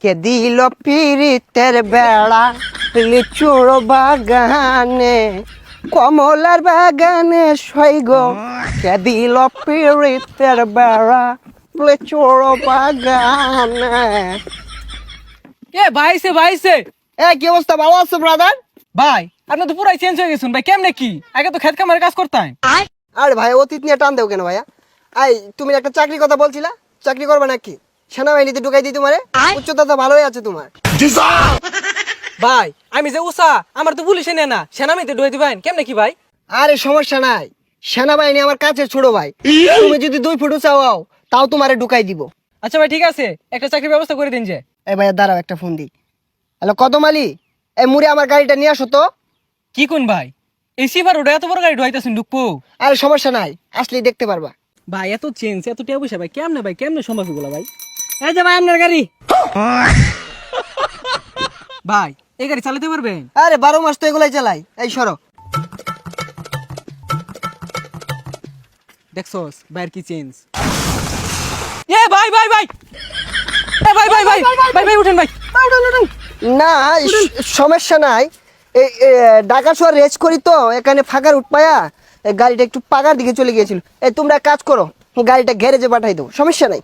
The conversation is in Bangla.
কে দিল পিরিতের বেড়া লিচুর বাগানে কমলার বাগানে সৈগ কে দিল পিরিতের বেড়া লিচুর বাগানে। ভাইছে কি অবস্থা, ভালো আছো ব্রাদার? ভাই আপনি তো পুরাই চেঞ্জ হয়ে গেছেন ভাই, কেমনে কি? আগে তো খেত কামারে কাজ করতাম। আরে ভাই অতীত নিয়ে টান দেও কেন ভাইয়া? তুমি একটা চাকরির কথা বলছিলা, চাকরি করবে নাকি? সেনাবাহিনীতে ঢুকাই দিই তোমারে, উচ্চতা তো ভালোই আছে তোমার। ভাই আমি যে উষা, আমার তো পুলিশে নেয় না, সেনামিতে ঢুয়ে দিবেন কেমনে কি ভাই? আরে সমস্যা নাই, সেনাবাহিনী আমার কাছে ছোট ভাই। তুমি যদি 2 ফুট চাও তাও তোমারে ঢুকাই দিব। আচ্ছা ভাই ঠিক আছে, একটা চাকরির ব্যবস্থা করে দিন যে। এই ভাইয়া দাঁড়াও, একটা ফোন দিই। হ্যালো কদম আলী, এই মুড়ে আমার গাড়িটা নিয়ে আসো তো। কি কোন ভাই, এই সিফার ওটা এত বড় গাড়ি ঢুয়াইতেছেন ঢুকবো? আরে সমস্যা নাই, আসলেই দেখতে পারবা। ভাই এত চেঞ্জ এত টিয়া পয়সা ভাই কেমনে সম্ভব এগুলো ভাই? এই যে ভাই আপনার গাড়ি। ভাই এই গাড়ি চালাতে পারবেন? আরে 12 মাস তো এগুলাই চালাই। এই সরো। দেখছস ভাইয়ের কি চেঞ্জ। এ ভাই ভাই ভাই এ ভাই ভাই ভাই ভাই ভাই উঠেন ভাই। না সমস্যা নাই, এই ঢাকা শহর রেস করি তো, এখানে ফাঁকার উঠপায়া গাড়িটা একটু পাকার দিকে চলে গিয়েছিল। এই তোমরা এক কাজ করো, গাড়িটা গ্যারেজে পাঠাই দাও, সমস্যা নাই।